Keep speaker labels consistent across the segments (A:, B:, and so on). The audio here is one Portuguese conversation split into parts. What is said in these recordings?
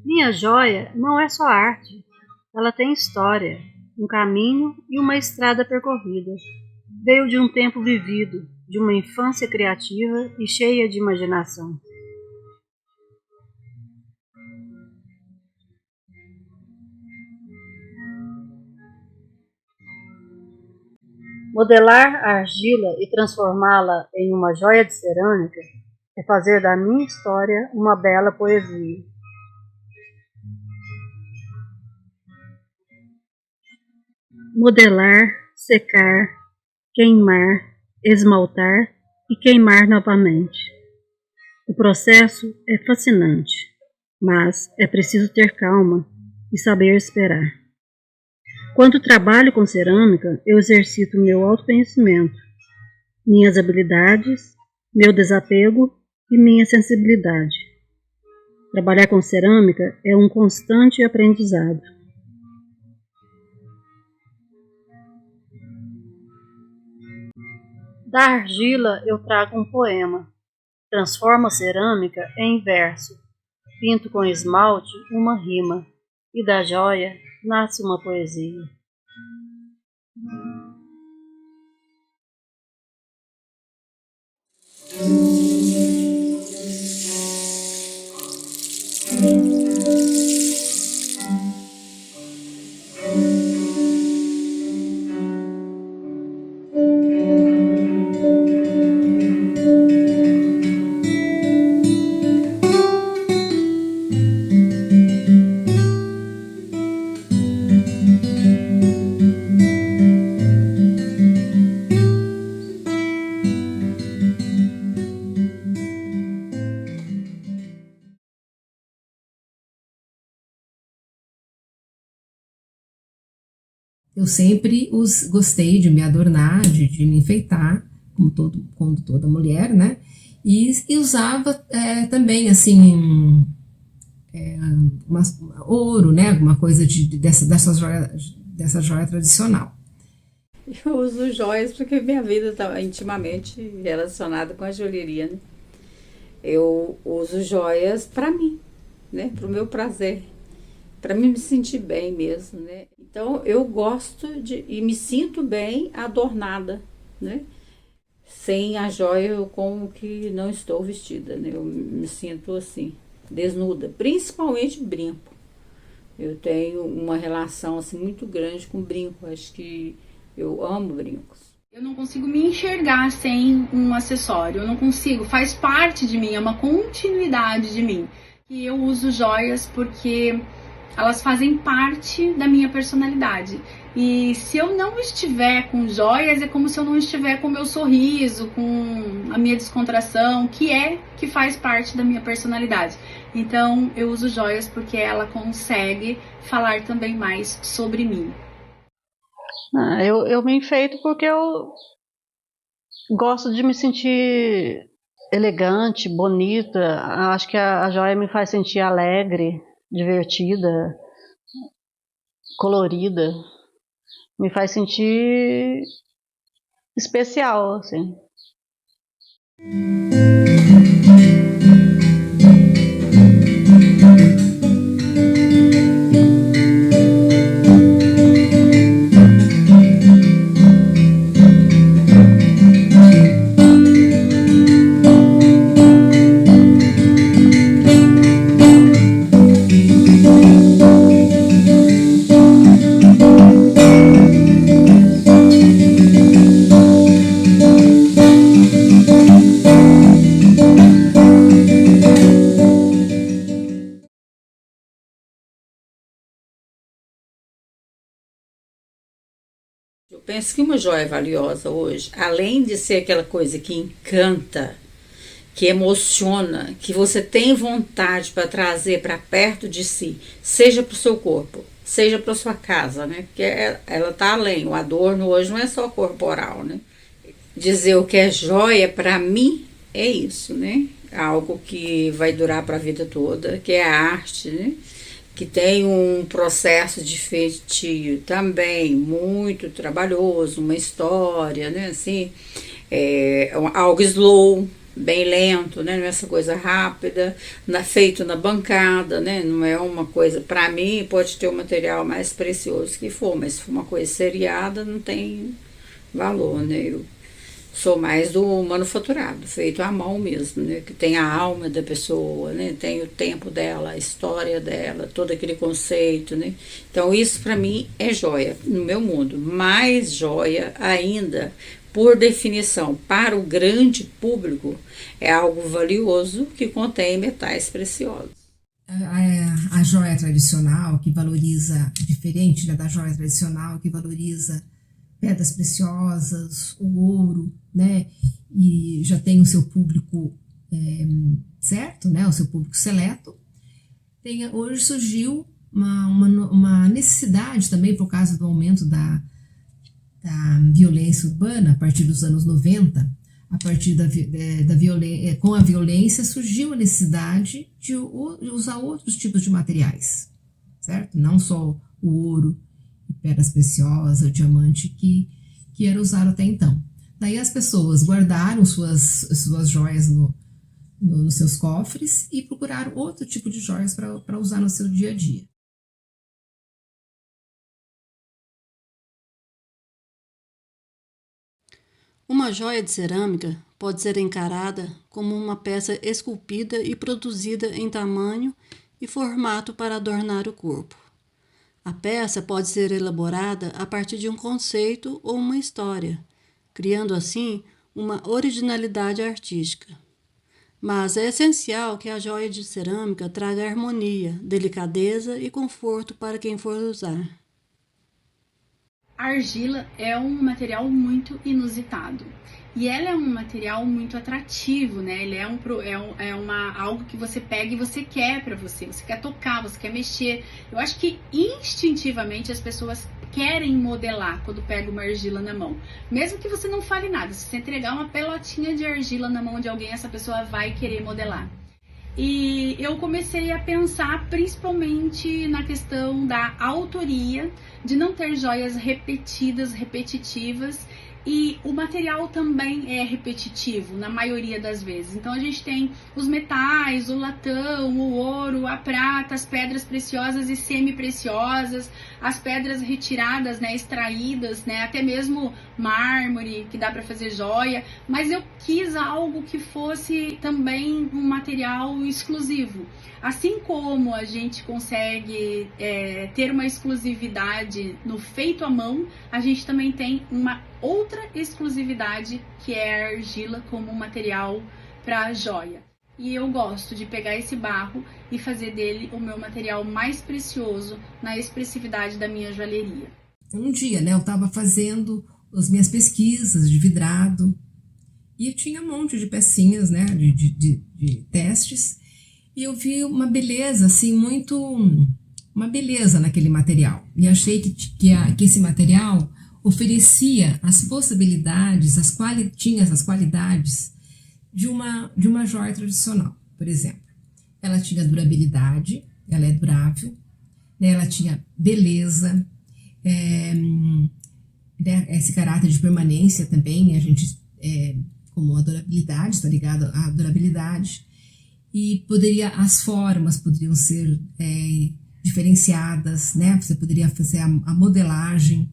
A: Minha joia não é só arte, ela tem história, um caminho e uma estrada percorrida. Veio de um tempo vivido, de uma infância criativa e cheia de imaginação. Modelar a argila e transformá-la em uma joia de cerâmica é fazer da minha história uma bela poesia. Modelar, secar, queimar, esmaltar e queimar novamente. O processo é fascinante, mas é preciso ter calma e saber esperar. Quando trabalho com cerâmica, eu exercito meu autoconhecimento, minhas habilidades, meu desapego e minha sensibilidade. Trabalhar com cerâmica é um constante aprendizado. Da argila eu trago um poema, transformo a cerâmica em verso, pinto com esmalte uma rima, e da joia nasce uma poesia.
B: Eu sempre gostei de me adornar, de me enfeitar, como toda mulher, né? E usava também, assim, ouro, né? Alguma coisa dessa joia tradicional.
C: Eu uso joias porque minha vida está intimamente relacionada com a joalheria, né? Eu uso joias para mim, né? Para o meu prazer, para me sentir bem mesmo, né? Então eu gosto e me sinto bem adornada, né? Sem a joia eu como que não estou vestida, né? Eu me sinto assim, desnuda, principalmente brinco. Eu tenho uma relação assim muito grande com brinco, acho que eu amo brincos.
D: Eu não consigo me enxergar sem um acessório, eu não consigo, faz parte de mim, é uma continuidade de mim. E eu uso joias porque elas fazem parte da minha personalidade. E se eu não estiver com joias, é como se eu não estiver com o meu sorriso, com a minha descontração, que faz parte da minha personalidade. Então eu uso joias porque ela consegue falar também mais sobre mim.
A: Eu me enfeito porque eu gosto de me sentir elegante, bonita. Acho que a joia me faz sentir alegre, divertida, colorida. Me faz sentir especial, assim.
C: Eu penso que uma joia valiosa hoje, além de ser aquela coisa que encanta, que emociona, que você tem vontade para trazer para perto de si, seja para o seu corpo, seja para sua casa, né? Porque ela está além. O adorno hoje não é só corporal, né? dizer o que é joia para mim é isso, né? Algo que vai durar para a vida toda, que é a arte, né? Que tem um processo de feitio também muito trabalhoso, uma história, né? Assim, algo slow, bem lento, né? Não é essa coisa rápida, feito na bancada, né? Não é uma coisa, para mim, pode ter o material mais precioso que for, mas se for uma coisa seriada, não tem valor, né? Eu sou mais do manufaturado, feito à mão mesmo, né? Que tem a alma da pessoa, né? Tem o tempo dela, a história dela, todo aquele conceito, né? Então isso para mim é joia no meu mundo. Mais joia ainda, por definição, para o grande público, é algo valioso que contém metais preciosos.
B: A joia tradicional que valoriza, diferente, né, da joia tradicional que valoriza pedras preciosas, o ouro, né, e já tem o seu público certo, né, o seu público seleto. Hoje surgiu uma necessidade também por causa do aumento da violência urbana a partir dos anos 90, a partir com a violência surgiu a necessidade de usar outros tipos de materiais, certo? Não só o ouro, pedras preciosas, o diamante que era usado até então. Daí as pessoas guardaram suas joias nos seus cofres e procuraram outro tipo de joias para usar no seu dia a dia.
A: Uma joia de cerâmica pode ser encarada como uma peça esculpida e produzida em tamanho e formato para adornar o corpo. A peça pode ser elaborada a partir de um conceito ou uma história, criando assim uma originalidade artística. Mas é essencial que a joia de cerâmica traga harmonia, delicadeza e conforto para quem for usar.
D: A argila é um material muito inusitado e ela é um material muito atrativo, né? Ele algo que você pega e você quer para você quer tocar, você quer mexer. Eu acho que instintivamente as pessoas querem modelar quando pega uma argila na mão, mesmo que você não fale nada. Se você entregar uma pelotinha de argila na mão de alguém, essa pessoa vai querer modelar. E eu comecei a pensar principalmente na questão da autoria, de não ter joias repetitivas, e o material também é repetitivo na maioria das vezes. Então a gente tem os metais, o latão, o ouro, a prata, as pedras preciosas e semi-preciosas, as pedras retiradas, né, extraídas, né, até mesmo mármore, que dá para fazer joia, mas eu quis algo que fosse também um material exclusivo. Assim como a gente consegue ter uma exclusividade no feito à mão, a gente também tem uma outra exclusividade, que é a argila como um material para joia. E eu gosto de pegar esse barro e fazer dele o meu material mais precioso na expressividade da minha joalheria.
B: Um dia, né, eu estava fazendo as minhas pesquisas de vidrado e eu tinha um monte de pecinhas, né, de testes, e eu vi uma beleza, assim, uma beleza naquele material. E achei que esse material oferecia as possibilidades, tinha essas qualidades de uma joia tradicional. Por exemplo, ela tinha durabilidade, ela é durável, né, ela tinha beleza, esse caráter de permanência também, a gente, como a durabilidade, está ligado à durabilidade, e as formas poderiam ser diferenciadas, né? Você poderia fazer a modelagem.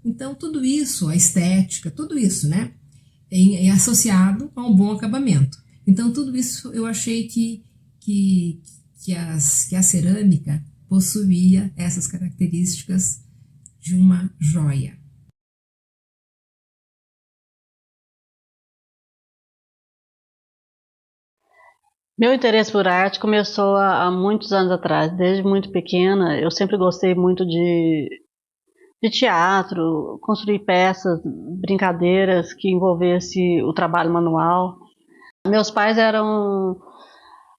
B: Então, tudo isso, a estética, tudo isso, né, é associado a um bom acabamento. Então, tudo isso eu achei que a cerâmica possuía essas características de uma joia.
A: Meu interesse por arte começou há muitos anos atrás. Desde muito pequena, eu sempre gostei muito de teatro, construir peças, brincadeiras que envolvessem o trabalho manual. Meus pais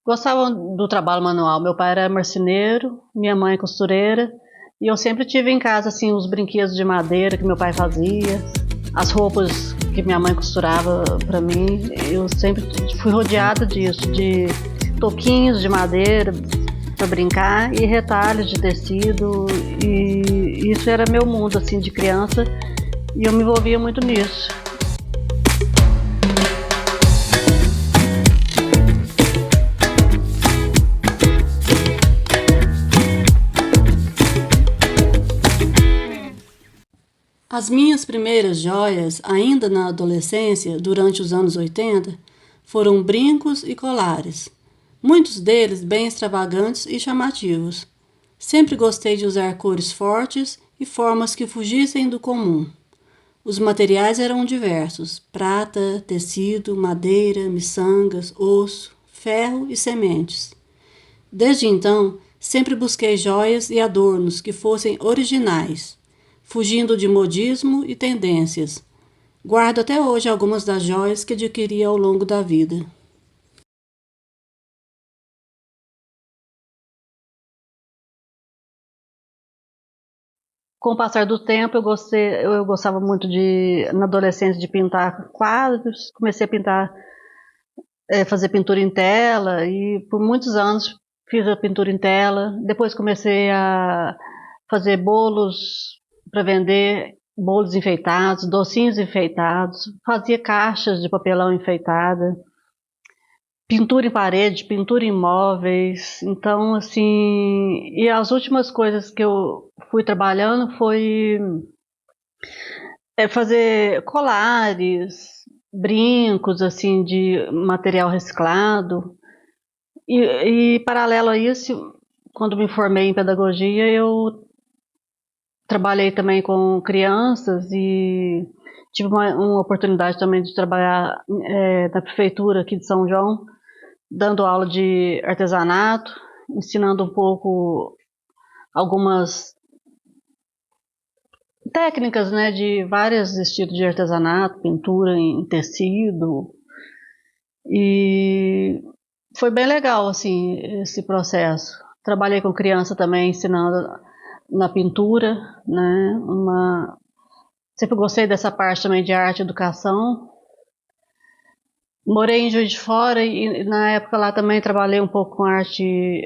A: gostavam do trabalho manual. Meu pai era marceneiro, minha mãe costureira, e eu sempre tive em casa assim os brinquedos de madeira que meu pai fazia, as roupas que minha mãe costurava para mim, eu sempre fui rodeada disso, de toquinhos de madeira para brincar e retalhos de tecido, e isso era meu mundo assim de criança, e eu me envolvia muito nisso. As minhas primeiras joias, ainda na adolescência, durante os anos 80, foram brincos e colares, muitos deles bem extravagantes e chamativos. Sempre gostei de usar cores fortes e formas que fugissem do comum. Os materiais eram diversos: prata, tecido, madeira, miçangas, osso, ferro e sementes. Desde então, sempre busquei joias e adornos que fossem originais, fugindo de modismo e tendências. Guardo até hoje algumas das joias que adquiri ao longo da vida. Com o passar do tempo, eu gostava muito na adolescência, de pintar quadros. Comecei a fazer pintura em tela, e por muitos anos fiz a pintura em tela. Depois comecei a fazer bolos para vender, bolos enfeitados, docinhos enfeitados, fazia caixas de papelão enfeitada, pintura em parede, pintura em móveis. Então, assim, e as últimas coisas que eu fui trabalhando foi fazer colares, brincos, assim, de material reciclado. E paralelo a isso, quando me formei em pedagogia, eu trabalhei também com crianças e tive uma oportunidade também de trabalhar na prefeitura aqui de São João, dando aula de artesanato, ensinando um pouco algumas técnicas, né, de vários estilos de artesanato, pintura em tecido. E foi bem legal, assim, esse processo. Trabalhei com criança também, ensinando na pintura, né? Sempre gostei dessa parte também de arte e educação. Morei em Juiz de Fora e na época lá também trabalhei um pouco com arte.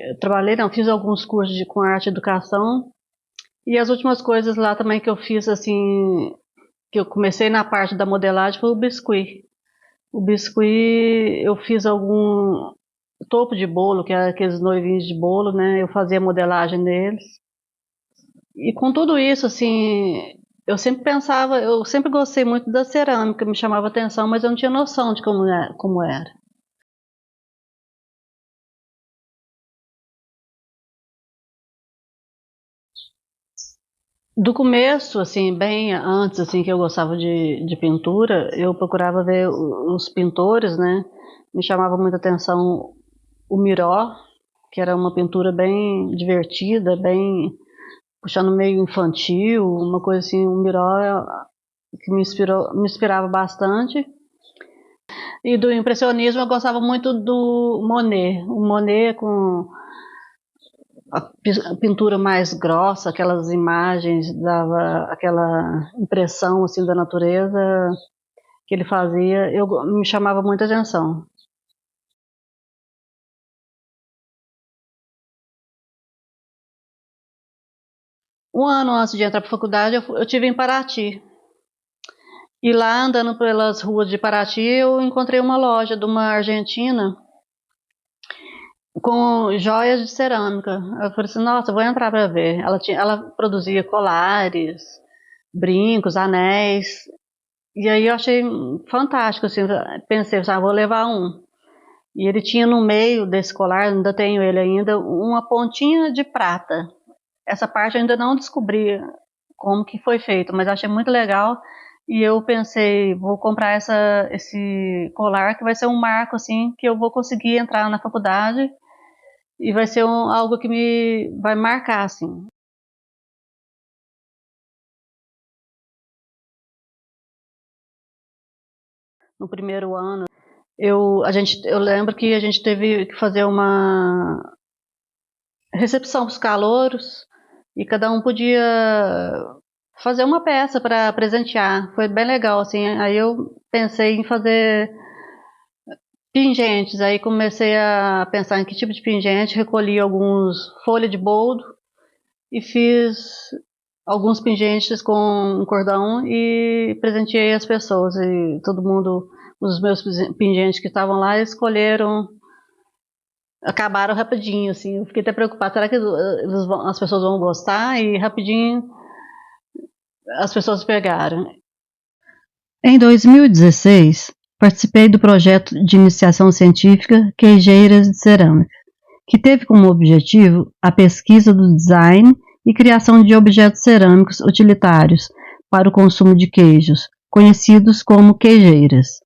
A: Fiz alguns cursos com arte e educação. E as últimas coisas lá também que eu fiz, assim, que eu comecei na parte da modelagem, foi o biscuit. O biscuit, eu fiz algum topo de bolo, que é aqueles noivinhos de bolo, né? Eu fazia modelagem neles. E com tudo isso, assim, eu sempre gostei muito da cerâmica, me chamava atenção, mas eu não tinha noção de como era. Do começo, assim, bem antes, assim, que eu gostava de pintura, eu procurava ver os pintores, né? Me chamava muita atenção o Miró, que era uma pintura bem divertida, bem puxando meio infantil, uma coisa assim. O Miró que me inspirava bastante. E do impressionismo eu gostava muito do Monet. O Monet com a pintura mais grossa, aquelas imagens, dava aquela impressão assim da natureza que ele fazia, me chamava muita atenção. Um ano antes de entrar para a faculdade, eu tive em Paraty. E lá, andando pelas ruas de Paraty, eu encontrei uma loja de uma argentina com joias de cerâmica. Eu falei assim, nossa, vou entrar para ver. Ela produzia colares, brincos, anéis. E aí eu achei fantástico, assim, pensei, vou levar um. E ele tinha no meio desse colar, ainda tenho ele ainda, uma pontinha de prata. Essa parte eu ainda não descobri como que foi feito, mas achei muito legal. E eu pensei, vou comprar esse colar, que vai ser um marco, assim, que eu vou conseguir entrar na faculdade e vai ser algo que me vai marcar, assim. No primeiro ano, eu lembro que a gente teve que fazer uma recepção para os calouros, e cada um podia fazer uma peça para presentear. Foi bem legal, assim. Aí eu pensei em fazer pingentes. Aí comecei a pensar em que tipo de pingente. Recolhi alguns folhas de boldo e fiz alguns pingentes com um cordão e presenteei as pessoas. E todo mundo, os meus pingentes que estavam lá, escolheram. Acabaram rapidinho, assim. Eu fiquei até preocupada. Será que as pessoas vão gostar? E rapidinho as pessoas pegaram. Em 2016, participei do projeto de iniciação científica Queijeiras de Cerâmica, que teve como objetivo a pesquisa do design e criação de objetos cerâmicos utilitários para o consumo de queijos, conhecidos como queijeiras.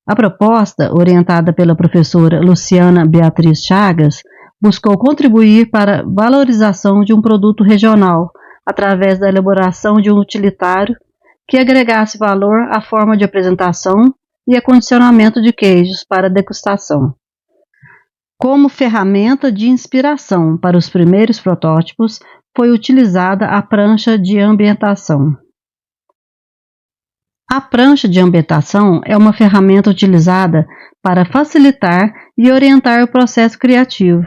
A: A proposta, orientada pela professora Luciana Beatriz Chagas, buscou contribuir para a valorização de um produto regional, através da elaboração de um utilitário que agregasse valor à forma de apresentação e acondicionamento de queijos para degustação. Como ferramenta de inspiração para os primeiros protótipos, foi utilizada a prancha de ambientação. A prancha de ambientação é uma ferramenta utilizada para facilitar e orientar o processo criativo.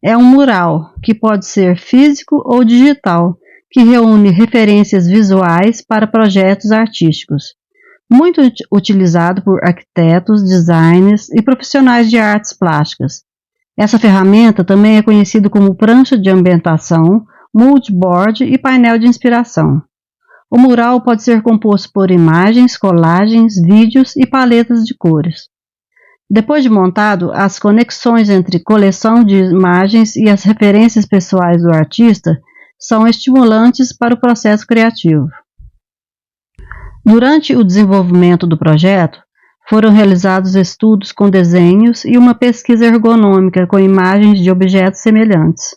A: É um mural, que pode ser físico ou digital, que reúne referências visuais para projetos artísticos. Muito utilizado por arquitetos, designers e profissionais de artes plásticas. Essa ferramenta também é conhecida como prancha de ambientação, moodboard e painel de inspiração. O mural pode ser composto por imagens, colagens, vídeos e paletas de cores. Depois de montado, as conexões entre coleção de imagens e as referências pessoais do artista são estimulantes para o processo criativo. Durante o desenvolvimento do projeto, foram realizados estudos com desenhos e uma pesquisa ergonômica com imagens de objetos semelhantes.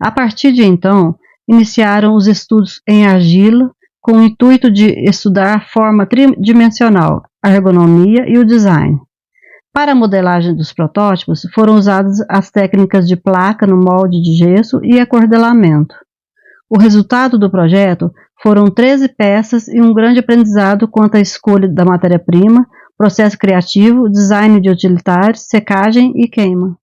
A: A partir de então, iniciaram os estudos em argila, com o intuito de estudar a forma tridimensional, a ergonomia e o design. Para a modelagem dos protótipos, foram usadas as técnicas de placa no molde de gesso e acordelamento. O resultado do projeto foram 13 peças e um grande aprendizado quanto à escolha da matéria-prima, processo criativo, design de utilitários, secagem e queima.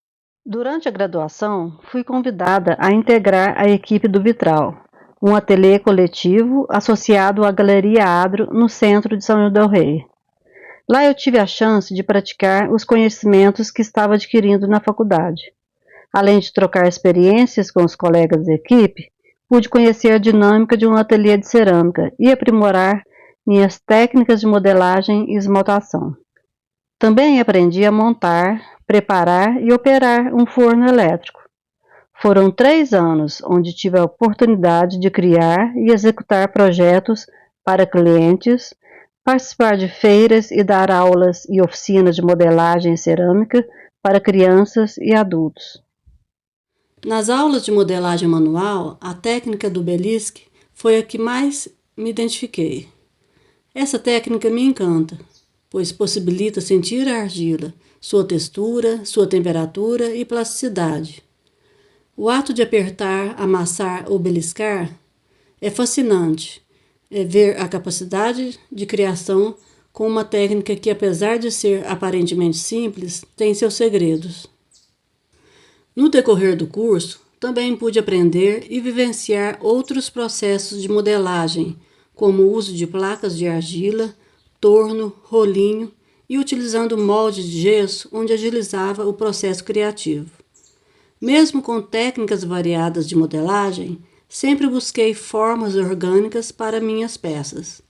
A: Durante a graduação, fui convidada a integrar a equipe do Vitral, um ateliê coletivo associado à Galeria Adro, no centro de São João del Rei. Lá eu tive a chance de praticar os conhecimentos que estava adquirindo na faculdade. Além de trocar experiências com os colegas da equipe, pude conhecer a dinâmica de um ateliê de cerâmica e aprimorar minhas técnicas de modelagem e esmaltação. Também aprendi a montar, preparar e operar um forno elétrico. Foram 3 anos onde tive a oportunidade de criar e executar projetos para clientes, participar de feiras e dar aulas e oficinas de modelagem cerâmica para crianças e adultos. Nas aulas de modelagem manual, a técnica do belisque foi a que mais me identifiquei. Essa técnica me encanta, pois possibilita sentir a argila, sua textura, sua temperatura e plasticidade. O ato de apertar, amassar ou beliscar é fascinante. É ver a capacidade de criação com uma técnica que, apesar de ser aparentemente simples, tem seus segredos. No decorrer do curso, também pude aprender e vivenciar outros processos de modelagem, como o uso de placas de argila, torno, rolinho e utilizando molde de gesso, onde agilizava o processo criativo. Mesmo com técnicas variadas de modelagem, sempre busquei formas orgânicas para minhas peças.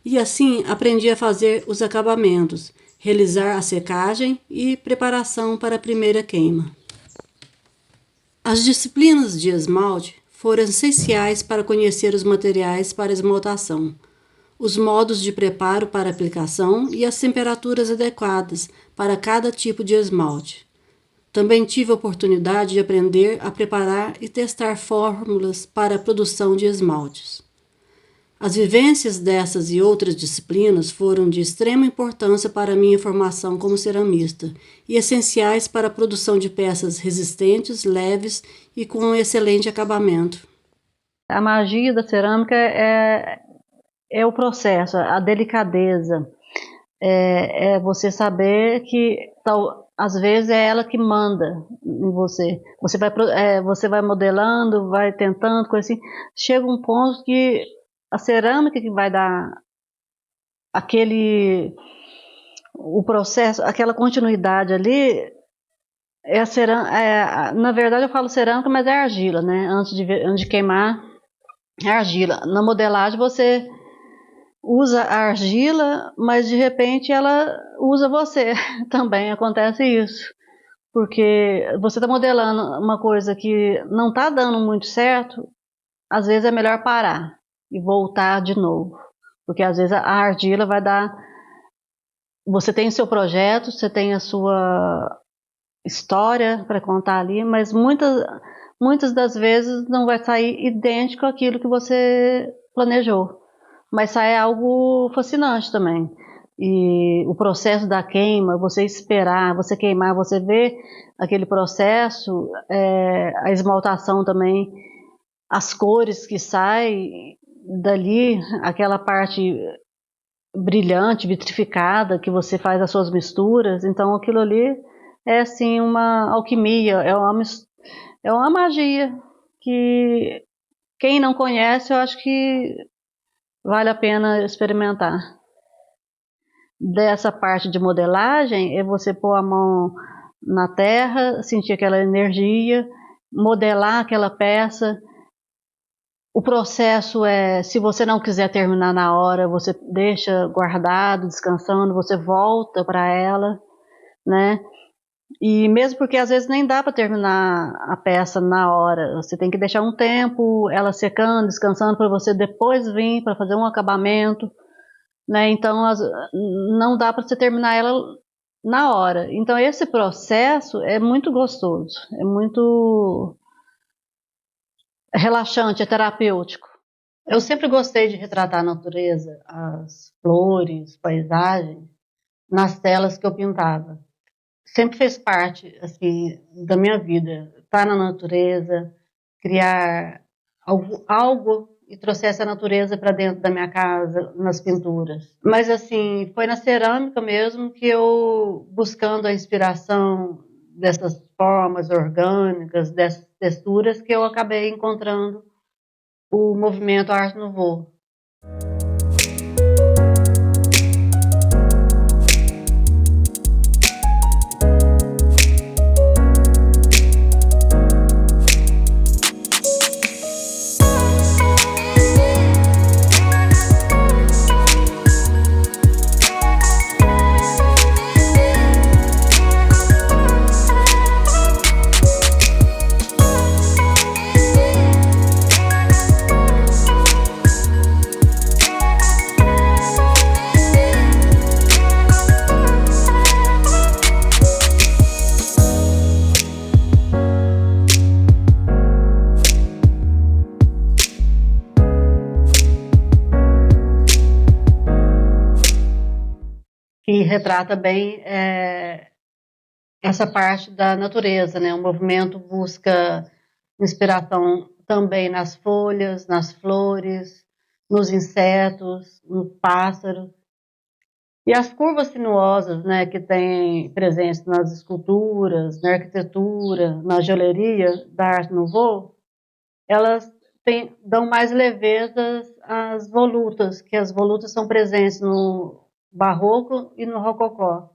A: E assim aprendi a fazer os acabamentos, realizar a secagem e preparação para a primeira queima. As disciplinas de esmalte foram essenciais para conhecer os materiais para esmaltação, os modos de preparo para aplicação e as temperaturas adequadas para cada tipo de esmalte. Também tive a oportunidade de aprender a preparar e testar fórmulas para a produção de esmaltes. As vivências dessas e outras disciplinas foram de extrema importância para a minha formação como ceramista e essenciais para a produção de peças resistentes, leves e com um excelente acabamento. A magia da cerâmica é é o processo, a delicadeza. É você saber que às vezes é ela que manda em você. Você vai modelando, vai tentando, coisa assim. Chega um ponto que a cerâmica que vai dar o processo, aquela continuidade ali, na verdade eu falo cerâmica, mas é argila, né? Antes de queimar, é argila. Na modelagem você usa a argila, mas de repente ela usa você. Também acontece isso. Porque você está modelando uma coisa que não está dando muito certo, às vezes é melhor parar e voltar de novo. Porque às vezes a argila vai dar. Você tem o seu projeto, você tem a sua história para contar ali, mas muitas das vezes não vai sair idêntico àquilo que você planejou. Mas sai algo fascinante também. E o processo da queima, você esperar, você queimar, você ver aquele processo, a esmaltação também, as cores que saem dali, aquela parte brilhante, vitrificada, que você faz as suas misturas. Então aquilo ali é assim uma alquimia, é uma magia que quem não conhece, eu acho que vale a pena experimentar. Dessa parte de modelagem é você pôr a mão na terra, sentir aquela energia, modelar aquela peça. O processo se você não quiser terminar na hora, você deixa guardado, descansando, você volta para ela, né? E mesmo porque às vezes nem dá para terminar a peça na hora, você tem que deixar um tempo ela secando, descansando, para você depois vir para fazer um acabamento, né? Então não dá para você terminar ela na hora. Então esse processo é muito gostoso, é muito relaxante, é terapêutico. Eu sempre gostei de retratar a natureza, as flores, paisagens, nas telas que eu pintava. Sempre fez parte assim da minha vida, estar na natureza, criar algo e trouxer essa natureza para dentro da minha casa, nas pinturas. Mas assim, foi na cerâmica mesmo que eu, buscando a inspiração dessas formas orgânicas, dessas texturas, que eu acabei encontrando o movimento Art Nouveau. Que retrata bem essa parte da natureza, né? O movimento busca inspiração também nas folhas, nas flores, nos insetos, no pássaro. E as curvas sinuosas, né, que tem presentes nas esculturas, na arquitetura, na joalheria da Art Nouveau, elas dão mais levezas às volutas, que as volutas são presentes no barroco e no rococó.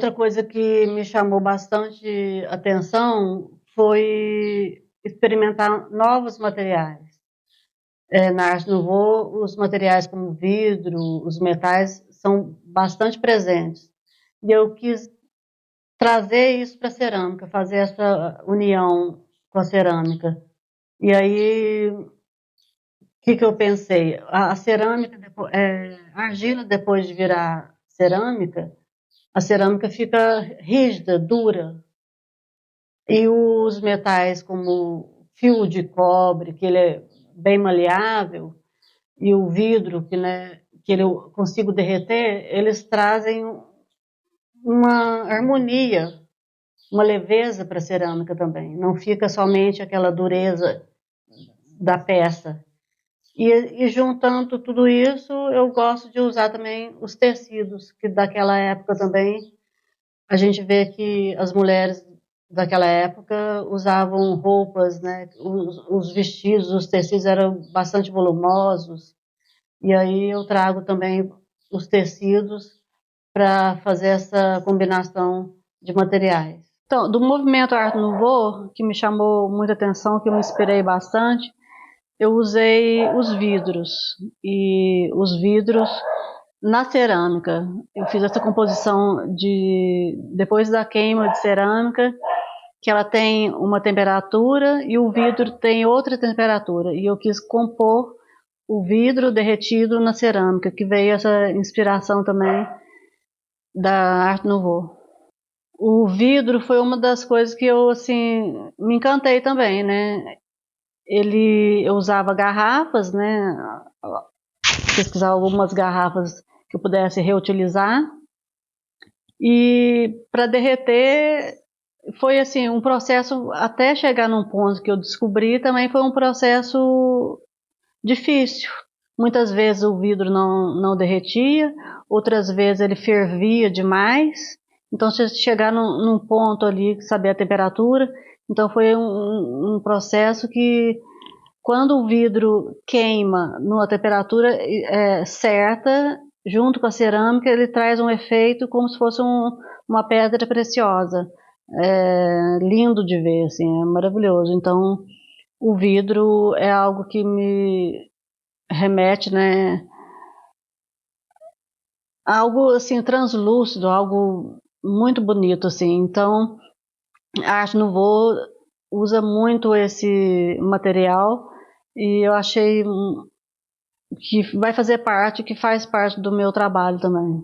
A: outra coisa que me chamou bastante atenção foi experimentar novos materiais. Na Arte Nouveau, os materiais como vidro, os metais, são bastante presentes. E eu quis trazer isso para a cerâmica, fazer essa união com a cerâmica. E aí, o que eu pensei? A cerâmica, a argila, depois de virar cerâmica, a cerâmica fica rígida, dura. E os metais como fio de cobre, que ele é bem maleável, e o vidro, que eu consigo derreter, eles trazem uma harmonia, uma leveza para a cerâmica também. Não fica somente aquela dureza da peça. E juntando tudo isso, eu gosto de usar também os tecidos, que daquela época também a gente vê que as mulheres daquela época usavam roupas, né? Os vestidos, os tecidos eram bastante volumosos. E aí eu trago também os tecidos para fazer essa combinação de materiais. Então, do movimento Art Nouveau, que me chamou muita atenção, que eu me inspirei bastante, eu usei os vidros. E os vidros na cerâmica. Eu fiz essa composição depois da queima de cerâmica, que ela tem uma temperatura e o vidro tem outra temperatura. E eu quis compor o vidro derretido na cerâmica, que veio essa inspiração também da Art Nouveau. O vidro foi uma das coisas que eu, assim, me encantei também, né? Eu usava garrafas, né? Pesquisar algumas garrafas que eu pudesse reutilizar. E para derreter foi assim um processo até chegar num ponto que eu descobri, também foi um processo difícil. Muitas vezes o vidro não derretia, outras vezes ele fervia demais. Então, se chegar num ponto ali, saber a temperatura, então foi um processo que, quando o vidro queima numa temperatura certa, junto com a cerâmica, ele traz um efeito como se fosse uma pedra preciosa. É lindo de ver, assim, é maravilhoso. Então, o vidro é algo que me remete, né, a algo assim translúcido, algo muito bonito, assim. Então, a Arte Nouveau usa muito esse material e eu achei que vai fazer parte, que faz parte do meu trabalho também.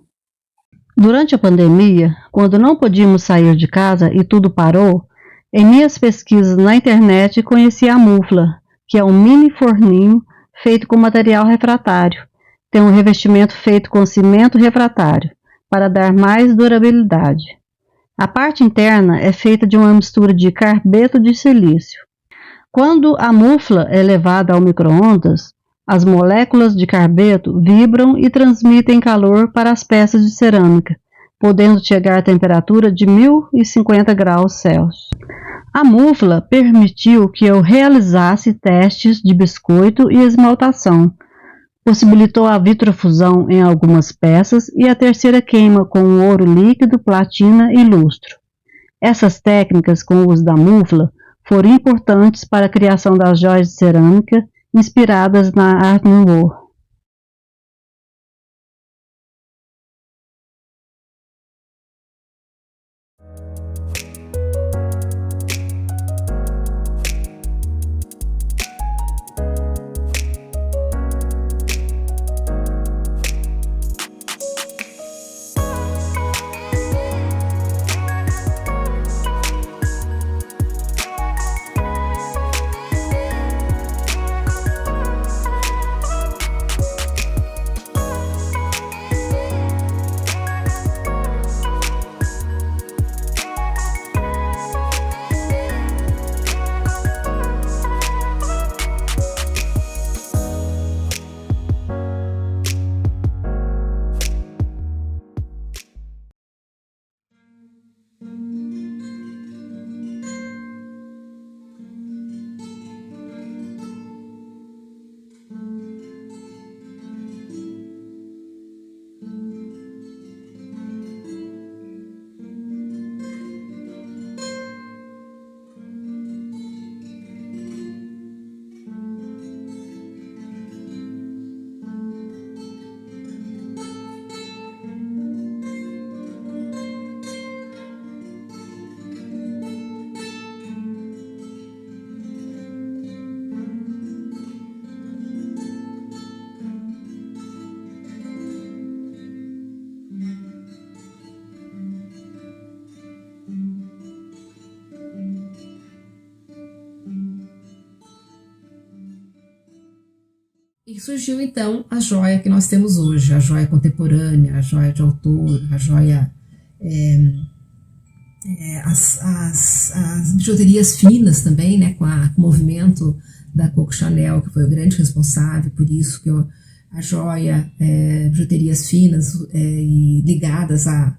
A: Durante a pandemia, quando não podíamos sair de casa e tudo parou, em minhas pesquisas na internet conheci a mufla, que é um mini forninho feito com material refratário. Tem um revestimento feito com cimento refratário, para dar mais durabilidade. A parte interna é feita de uma mistura de carbeto de silício. Quando a mufla é levada ao micro-ondas, as moléculas de carbeto vibram e transmitem calor para as peças de cerâmica, podendo chegar a temperatura de 1050 graus Celsius. A mufla permitiu que eu realizasse testes de biscoito e esmaltação. Possibilitou a vitrofusão em algumas peças e a terceira queima com ouro líquido, platina e lustro. Essas técnicas com o uso da mufla foram importantes para a criação das joias de cerâmica inspiradas na Art Nouveau.
B: surgiu então a joia que nós temos hoje, a joia contemporânea, a joia de autor, a joia, as bijuterias finas também, né, com o movimento da Coco Chanel, que foi o grande responsável por isso, que a joia, bijuterias finas e ligadas à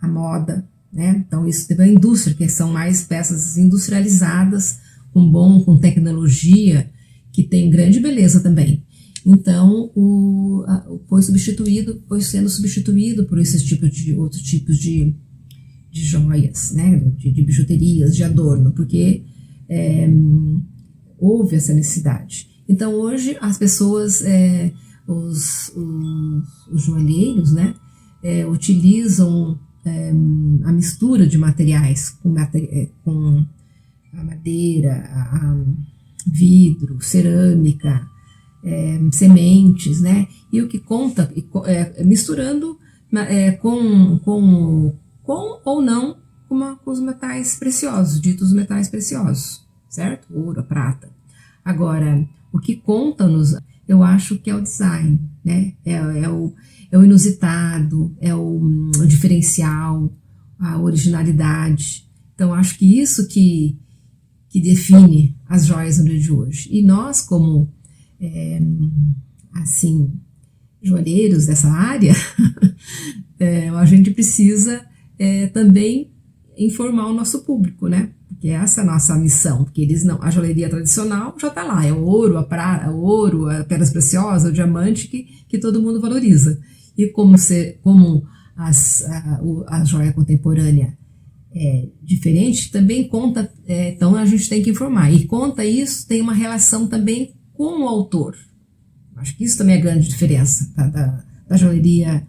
B: moda, né? Então isso teve a indústria, que são mais peças industrializadas, com tecnologia, que tem grande beleza também. Então foi sendo substituído por outros tipos de joias, né? De bijuterias, de adorno, porque houve essa necessidade. Então hoje as pessoas, os joalheiros, né, utilizam a mistura de materiais com a madeira, vidro, cerâmica, sementes, né? E o que conta, misturando com ou não com os metais preciosos, ditos metais preciosos, certo? Ouro, a prata. Agora, o que conta-nos, eu acho que é o design, né? É o inusitado, é o diferencial, a originalidade. Então, acho que isso que define as joias no dia de hoje. E nós, como, joalheiros dessa área, a gente precisa também informar o nosso público, né? Porque essa é a nossa missão, porque a joalheria tradicional já está lá, é o ouro, a prata, as pedras preciosas, o diamante que todo mundo valoriza. E como a joia contemporânea é diferente, também conta, então a gente tem que informar. E conta isso, tem uma relação também com o autor. Acho que isso também é a grande diferença da joalheria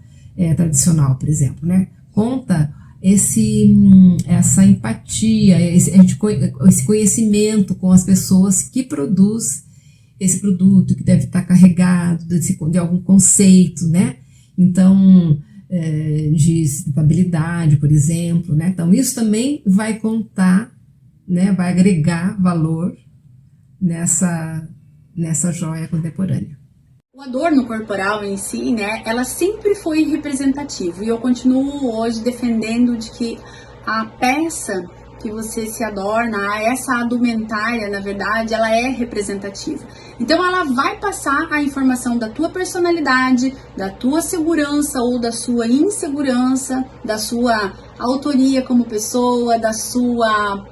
B: tradicional, por exemplo, né? Conta essa empatia, esse conhecimento com as pessoas que produz esse produto, que deve estar carregado de algum conceito, né? Então, de sustentabilidade, por exemplo, né? Então, isso também vai contar, né? Vai agregar valor nessa joia contemporânea.
D: O adorno corporal em si, né, ela sempre foi representativa, e eu continuo hoje defendendo de que a peça que você se adorna, essa adumentária, na verdade, ela é representativa. Então ela vai passar a informação da tua personalidade, da tua segurança ou da sua insegurança, da sua autoria como pessoa, da sua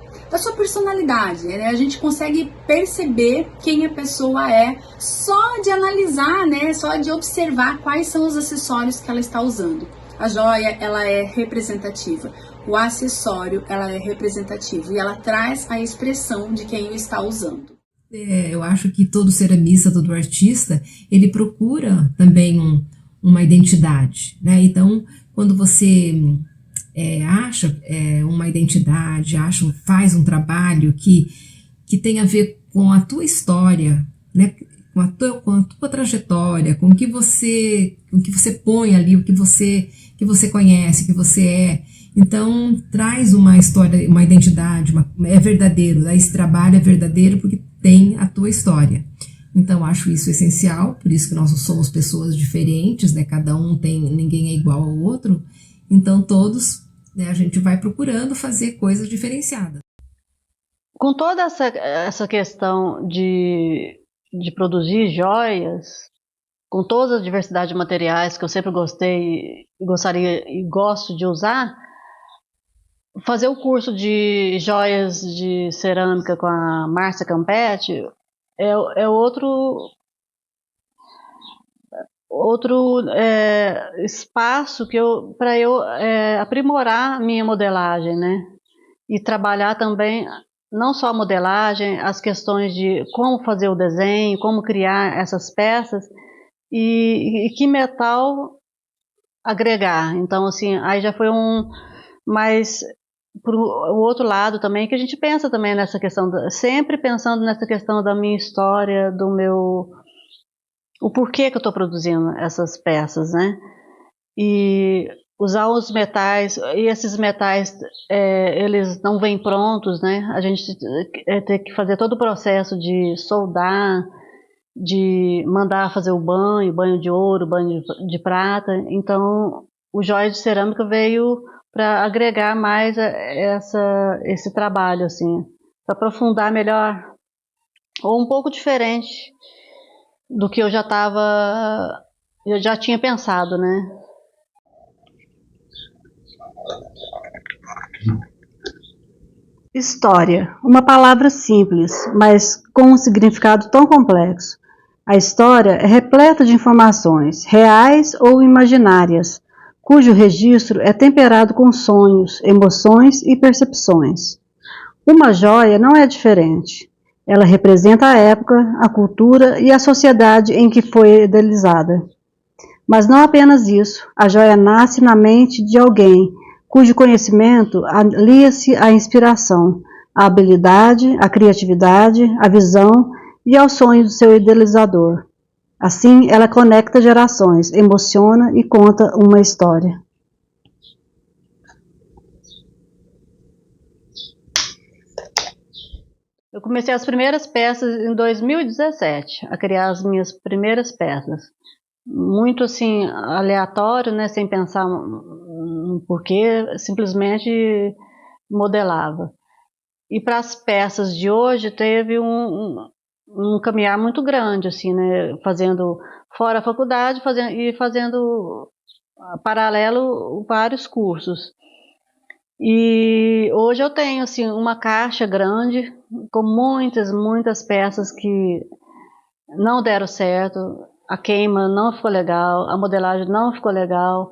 D: personalidade, né? A gente consegue perceber quem a pessoa é só de analisar, né? Só de observar quais são os acessórios que ela está usando. A joia, ela é representativa. O acessório, ela é representativo e ela traz a expressão de quem o está usando.
B: Eu acho que todo ceramista, todo artista, ele procura também uma identidade, né? Então, quando você acha uma identidade, faz um trabalho que tem a ver com a tua história, né? Com a tua trajetória, com o que você põe ali, o que você conhece, o que você é. Então, traz uma história, uma identidade, é verdadeiro, esse trabalho é verdadeiro porque tem a tua história. Então, acho isso essencial, por isso que nós somos pessoas diferentes, né? Ninguém é igual ao outro. Então, todos, né, a gente vai procurando fazer coisas diferenciadas.
A: Com toda essa questão de produzir joias, com toda a diversidade de materiais que eu sempre gostei, gostaria e gosto de usar, fazer o curso de joias de cerâmica com a Márcia Campetti é outro espaço para eu aprimorar a minha modelagem, né? E trabalhar também não só a modelagem, as questões de como fazer o desenho, como criar essas peças e que metal agregar. Então, assim, aí já foi mas por o outro lado também, que a gente pensa também nessa questão, sempre pensando nessa questão da minha história, o porquê que eu estou produzindo essas peças, né? E usar os metais, e esses metais, eles não vêm prontos, né? A gente tem que fazer todo o processo de soldar, de mandar fazer o banho de ouro, banho de prata. Então, o Joias de Cerâmica veio para agregar mais esse trabalho, assim, para aprofundar melhor, ou um pouco diferente do que eu já tinha pensado, né? História, uma palavra simples, mas com um significado tão complexo. A história é repleta de informações, reais ou imaginárias, cujo registro é temperado com sonhos, emoções e percepções. Uma joia não é diferente. Ela representa a época, a cultura e a sociedade em que foi idealizada. Mas não apenas isso, a joia nasce na mente de alguém cujo conhecimento alia-se à inspiração, à habilidade, à criatividade, à visão e ao sonho do seu idealizador. Assim, ela conecta gerações, emociona e conta uma história. Eu comecei as primeiras peças em 2017, a criar as minhas primeiras peças. Muito assim, aleatório, né, sem pensar no porquê, simplesmente modelava. E para as peças de hoje teve um caminhar muito grande, assim, né, fazendo fora a faculdade fazendo paralelo vários cursos. E hoje eu tenho assim uma caixa grande com muitas peças que não deram certo. A queima não ficou legal, a modelagem não ficou legal.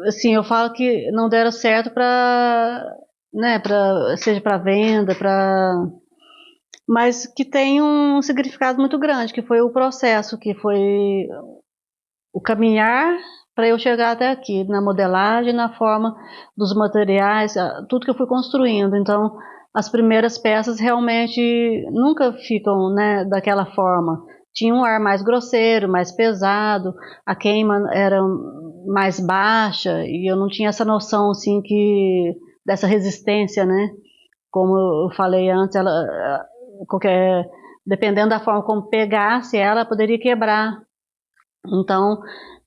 A: Assim, eu falo que não deram certo seja para venda, mas que tem um significado muito grande, que foi o processo, que foi o caminhar para eu chegar até aqui, na modelagem, na forma dos materiais, tudo que eu fui construindo. Então, as primeiras peças realmente nunca ficam, né, daquela forma. Tinha um ar mais grosseiro, mais pesado, a queima era mais baixa e eu não tinha essa noção assim dessa resistência, né? Como eu falei antes, dependendo da forma como pegasse ela, poderia quebrar. Então,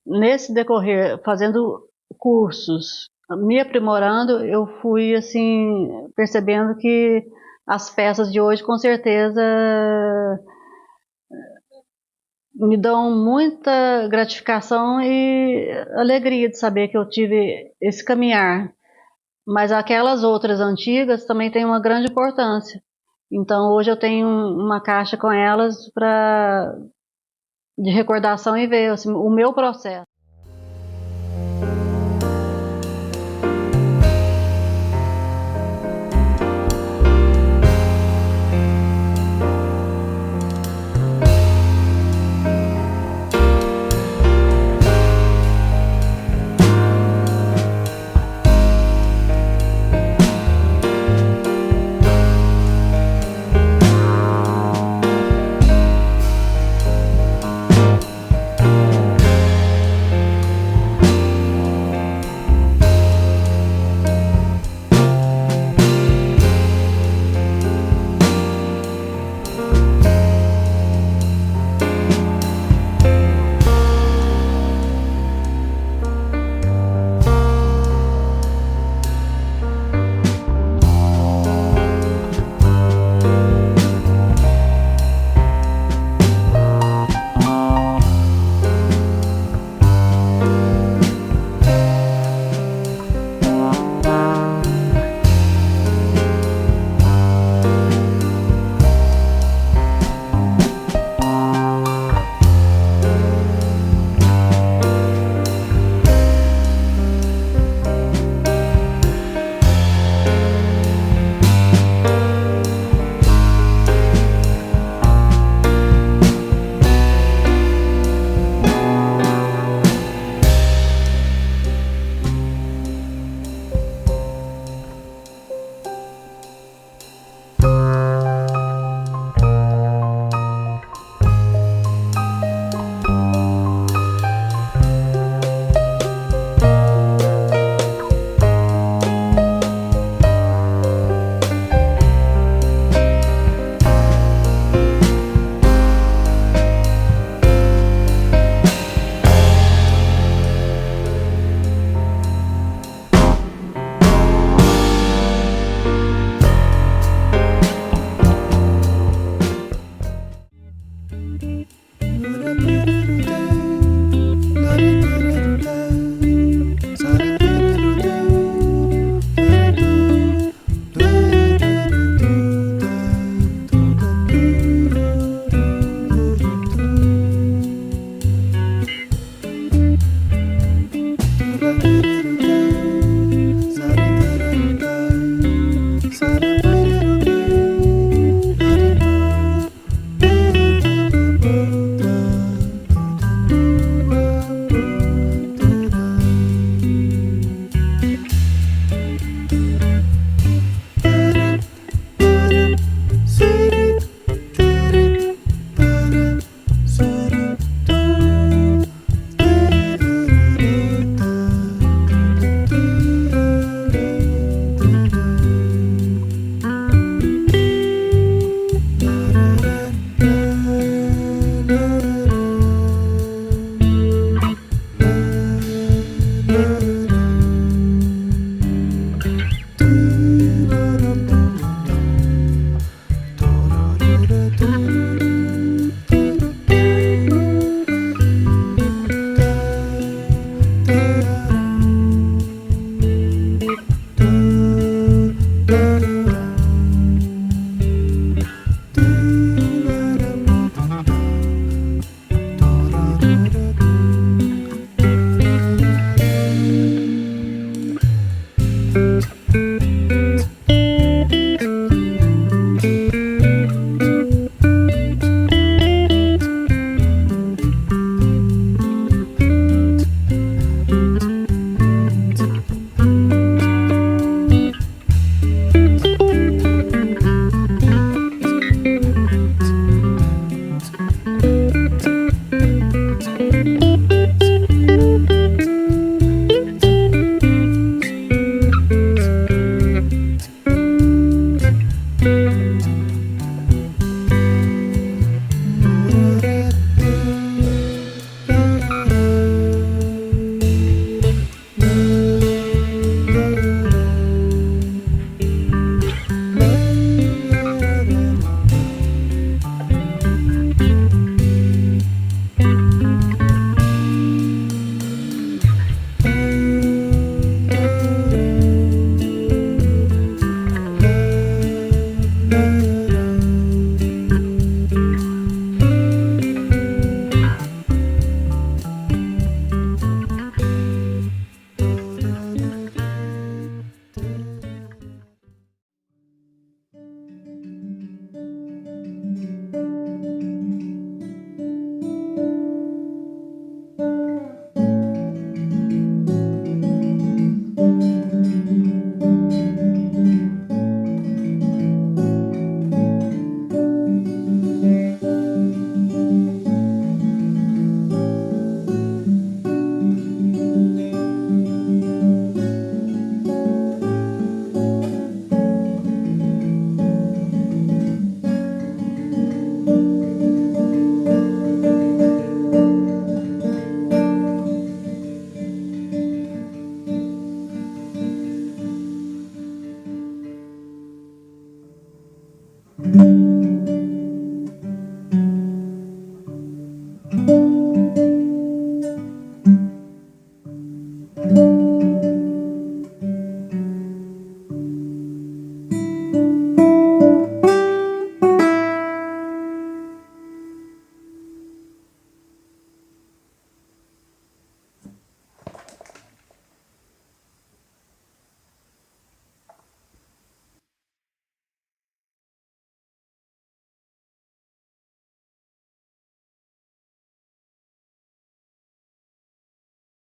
A: nesse decorrer, fazendo cursos, me aprimorando, eu fui assim percebendo que as peças de hoje, com certeza, me dão muita gratificação e alegria de saber que eu tive esse caminhar. Mas aquelas outras antigas também têm uma grande importância. Então hoje eu tenho uma caixa com elas de recordação e ver assim, o meu processo.
E: vida.